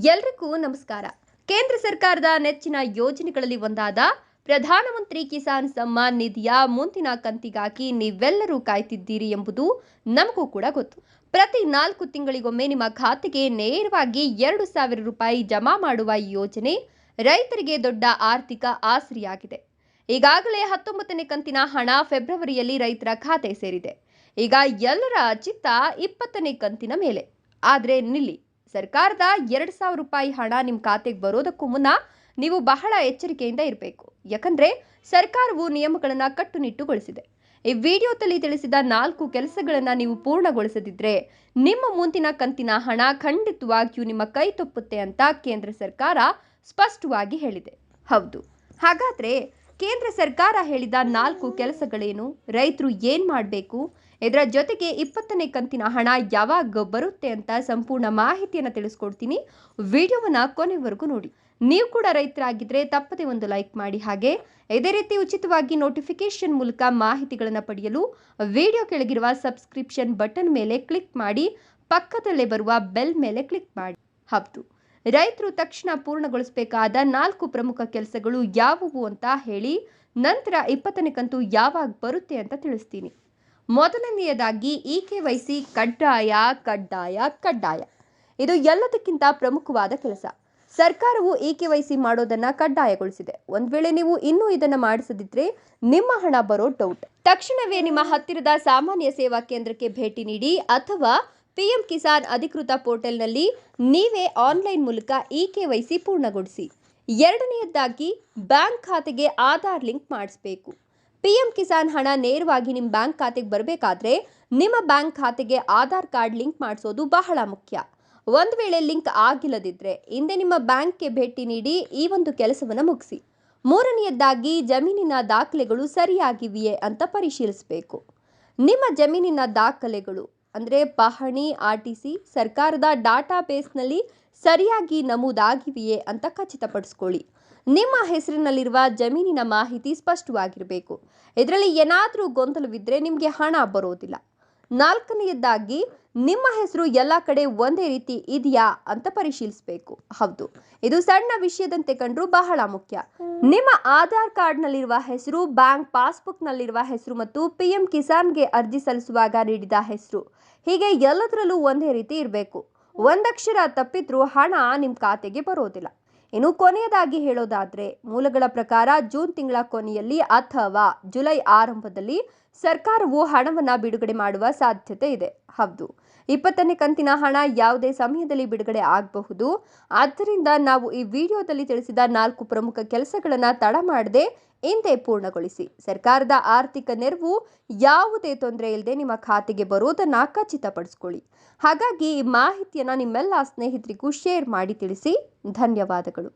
ಎಲ್ರಿಗೂ ನಮಸ್ಕಾರ. ಕೇಂದ್ರ ಸರ್ಕಾರದ ನೆಚ್ಚಿನ ಯೋಜನೆಗಳಲ್ಲಿ ಒಂದಾದ ಪ್ರಧಾನಮಂತ್ರಿ ಕಿಸಾನ್ ಸಮ್ಮಾನ್ ನಿಧಿಯ ಮುಂದಿನ ಕಂತಿಗಾಗಿ ನೀವೆಲ್ಲರೂ ಕಾಯ್ತಿದ್ದೀರಿ ಎಂಬುದು ನಮಗೂ ಕೂಡ ಗೊತ್ತು. ಪ್ರತಿ 4 ತಿಂಗಳಿಗೊಮ್ಮೆ ನಿಮ್ಮ ಖಾತೆಗೆ ನೇರವಾಗಿ 2,000 ರೂಪಾಯಿ ಜಮಾ ಮಾಡುವ ಈ ಯೋಜನೆ ರೈತರಿಗೆ ದೊಡ್ಡ ಆರ್ಥಿಕ ಆಸರೆಯಾಗಿದೆ. ಈಗಾಗಲೇ 19ನೇ ಕಂತಿನ ಹಣ ಫೆಬ್ರವರಿಯಲ್ಲಿ ರೈತರ ಖಾತೆ ಸೇರಿದೆ. ಈಗ ಎಲ್ಲರ ಚಿತ್ತ 20ನೇ ಕಂತಿನ ಮೇಲೆ. ಆದರೆ ನಿಲ್ಲಿ, ಸರ್ಕಾರದ 2,000 ರೂಪಾಯಿ ಹಣ ನಿಮ್ಮ ಖಾತೆಗೆ ಬರೋದಕ್ಕೂ ಮುನ್ನ ನೀವು ಬಹಳ ಎಚ್ಚರಿಕೆಯಿಂದ ಇರಬೇಕು. ಯಾಕಂದ್ರೆ ಸರ್ಕಾರವು ನಿಯಮಗಳನ್ನು ಕಟ್ಟುನಿಟ್ಟುಗೊಳಿಸಿದೆ. ಈ ವಿಡಿಯೋದಲ್ಲಿ ತಿಳಿಸಿದ 4 ಕೆಲಸಗಳನ್ನು ನೀವು ಪೂರ್ಣಗೊಳಿಸದಿದ್ರೆ ನಿಮ್ಮ ಮುಂದಿನ ಕಂತಿನ ಹಣ ಖಂಡಿತವಾಗಿಯೂ ನಿಮ್ಮ ಕೈ ತಪ್ಪುತ್ತೆ ಅಂತ ಕೇಂದ್ರ ಸರ್ಕಾರ ಸ್ಪಷ್ಟವಾಗಿ ಹೇಳಿದೆ. ಹೌದು, ಹಾಗಾದ್ರೆ ಕೇಂದ್ರ ಸರ್ಕಾರ ಹೇಳಿದ 4 ಕೆಲಸಗಳೇನು, ರೈತರು ಏನ್ ಮಾಡಬೇಕು, ಇದರ ಜೊತೆಗೆ 20ನೇ ಕಂತಿನ ಹಣ ಯಾವಾಗ ಬರುತ್ತೆ ಅಂತ ಸಂಪೂರ್ಣ ಮಾಹಿತಿಯನ್ನು ತಿಳಿಸ್ಕೊಡ್ತೀನಿ. ವಿಡಿಯೋವನ್ನ ಕೊನೆವರೆಗೂ ನೋಡಿ. ನೀವು ಕೂಡ ರೈತರಾಗಿದ್ರೆ ತಪ್ಪದೆ ಒಂದು ಲೈಕ್ ಮಾಡಿ. ಹಾಗೆ ಇದೇ ರೀತಿ ಉಚಿತವಾಗಿ ನೋಟಿಫಿಕೇಶನ್ ಮೂಲಕ ಮಾಹಿತಿಗಳನ್ನು ಪಡೆಯಲು ವಿಡಿಯೋ ಕೆಳಗಿರುವ ಸಬ್ಸ್ಕ್ರಿಪ್ಷನ್ ಬಟನ್ ಮೇಲೆ ಕ್ಲಿಕ್ ಮಾಡಿ, ಪಕ್ಕದಲ್ಲೇ ಬರುವ ಬೆಲ್ ಮೇಲೆ ಕ್ಲಿಕ್ ಮಾಡಿ. ಹೌದು, ರೈತರು ತಕ್ಷಣ ಪೂರ್ಣಗೊಳಿಸಬೇಕಾದ 4 ಪ್ರಮುಖ ಕೆಲಸಗಳು ಯಾವುವು ಅಂತ ಹೇಳಿ ನಂತರ 20ನೇ ಕಂತು ಯಾವಾಗ ಬರುತ್ತೆ ಅಂತ ತಿಳಿಸ್ತೀನಿ. ಮೊದಲನೆಯದಾಗಿ EKYC ಕಡ್ಡಾಯ. ಇದು ಎಲ್ಲದಕ್ಕಿಂತ ಪ್ರಮುಖವಾದ ಕೆಲಸ. ಸರ್ಕಾರವು EKYC ಮಾಡೋದನ್ನ ಕಡ್ಡಾಯಗೊಳಿಸಿದೆ. ಒಂದ್ ವೇಳೆ ನೀವು ಇನ್ನೂ ಇದನ್ನ ಮಾಡಿಸದಿದ್ರೆ ನಿಮ್ಮ ಹಣ ಬರೋ ಡೌಟ್. ತಕ್ಷಣವೇ ನಿಮ್ಮ ಹತ್ತಿರದ ಸಾಮಾನ್ಯ ಸೇವಾ ಕೇಂದ್ರಕ್ಕೆ ಭೇಟಿ ನೀಡಿ ಅಥವಾ PM ಕಿಸಾನ್ ಅಧಿಕೃತ ಪೋರ್ಟಲ್ನಲ್ಲಿ ನೀವೇ ಆನ್ಲೈನ್ ಮೂಲಕ EKYC ಪೂರ್ಣಗೊಳಿಸಿ. ಎರಡನೆಯದಾಗಿ ಬ್ಯಾಂಕ್ ಖಾತೆಗೆ ಆಧಾರ್ ಲಿಂಕ್ ಮಾಡಿಸಬೇಕು. PM ಕಿಸಾನ್ ಹಣ ನೇರವಾಗಿ ನಿಮ್ಮ ಬ್ಯಾಂಕ್ ಖಾತೆಗೆ ಬರಬೇಕಾದ್ರೆ ನಿಮ್ಮ ಬ್ಯಾಂಕ್ ಖಾತೆಗೆ ಆಧಾರ್ ಕಾರ್ಡ್ ಲಿಂಕ್ ಮಾಡಿಸೋದು ಬಹಳ ಮುಖ್ಯ. ಒಂದು ವೇಳೆ ಲಿಂಕ್ ಆಗಿಲ್ಲದಿದ್ರೆ ಹಿಂದೆ ನಿಮ್ಮ ಬ್ಯಾಂಕ್ಗೆ ಭೇಟಿ ನೀಡಿ ಈ ಒಂದು ಕೆಲಸವನ್ನು ಮುಗಿಸಿ. ಮೂರನೆಯದಾಗಿ ಜಮೀನಿನ ದಾಖಲೆಗಳು ಸರಿಯಾಗಿವೆಯೇ ಅಂತ ಪರಿಶೀಲಿಸಬೇಕು. ನಿಮ್ಮ ಜಮೀನಿನ ದಾಖಲೆಗಳು ಅಂದರೆ ಪಹಣಿ, RTC ಸರ್ಕಾರದ ಡಾಟಾ ಬೇಸ್ನಲ್ಲಿ ಸರಿಯಾಗಿ ನಮೂದಾಗಿವೆಯೇ ಅಂತ ಖಚಿತಪಡಿಸ್ಕೊಳ್ಳಿ. ನಿಮ್ಮ ಹೆಸರಿನಲ್ಲಿರುವ ಜಮೀನಿನ ಮಾಹಿತಿ ಸ್ಪಷ್ಟವಾಗಿರಬೇಕು. ಇದರಲ್ಲಿ ಏನಾದರೂ ಗೊಂದಲವಿದ್ದರೆ ನಿಮಗೆ ಹಣ ಬರೋದಿಲ್ಲ. ನಾಲ್ಕನೆಯದಾಗಿ ನಿಮ್ಮ ಹೆಸರು ಎಲ್ಲ ಕಡೆ ಒಂದೇ ರೀತಿ ಇದೆಯಾ ಅಂತ ಪರಿಶೀಲಿಸಬೇಕು. ಹೌದು, ಇದು ಸಣ್ಣ ವಿಷಯದಂತೆ ಕಂಡ್ರೂ ಬಹಳ ಮುಖ್ಯ. ನಿಮ್ಮ ಆಧಾರ್ ಕಾರ್ಡ್ನಲ್ಲಿರುವ ಹೆಸರು, ಬ್ಯಾಂಕ್ ಪಾಸ್ಬುಕ್ನಲ್ಲಿರುವ ಹೆಸರು ಮತ್ತು PM ಕಿಸಾನ್ಗೆ ಅರ್ಜಿ ಸಲ್ಲಿಸುವಾಗ ನೀಡಿದ ಹೆಸರು, ಹೀಗೆ ಎಲ್ಲದರಲ್ಲೂ ಒಂದೇ ರೀತಿ ಇರಬೇಕು. ಒಂದಕ್ಷರ ತಪ್ಪಿದ್ರೂ ಹಣ ನಿಮ್ಮ ಖಾತೆಗೆ ಬರೋದಿಲ್ಲ. ಇನ್ನು ಕೊನೆಯದಾಗಿ ಹೇಳೋದಾದ್ರೆ, ಮೂಲಗಳ ಪ್ರಕಾರ ಜೂನ್ ತಿಂಗಳ ಕೊನೆಯಲ್ಲಿ ಅಥವಾ ಜುಲೈ ಆರಂಭದಲ್ಲಿ ಸರ್ಕಾರವು ಹಣವನ್ನು ಬಿಡುಗಡೆ ಮಾಡುವ ಸಾಧ್ಯತೆ ಇದೆ. ಹೌದು, 20ನೇ ಕಂತಿನ ಹಣ ಯಾವುದೇ ಸಮಯದಲ್ಲಿ ಬಿಡುಗಡೆ ಆಗಬಹುದು. ಆದ್ದರಿಂದ ನಾವು ಈ ವಿಡಿಯೋದಲ್ಲಿ ತಿಳಿಸಿದ 4 ಪ್ರಮುಖ ಕೆಲಸಗಳನ್ನು ತಡ ಮಾಡದೆ ಇಂದೇ ಪೂರ್ಣಗೊಳಿಸಿ. ಸರ್ಕಾರದ ಆರ್ಥಿಕ ನೆರವು ಯಾವುದೇ ತೊಂದರೆ ಇಲ್ಲದೆ ನಿಮ್ಮ ಖಾತೆಗೆ ಬರೋದನ್ನ ಖಚಿತಪಡಿಸ್ಕೊಳ್ಳಿ. ಹಾಗಾಗಿ ಈ ಮಾಹಿತಿಯನ್ನು ನಿಮ್ಮೆಲ್ಲ ಸ್ನೇಹಿತರಿಗೂ ಶೇರ್ ಮಾಡಿ ತಿಳಿಸಿ. ಧನ್ಯವಾದಗಳು.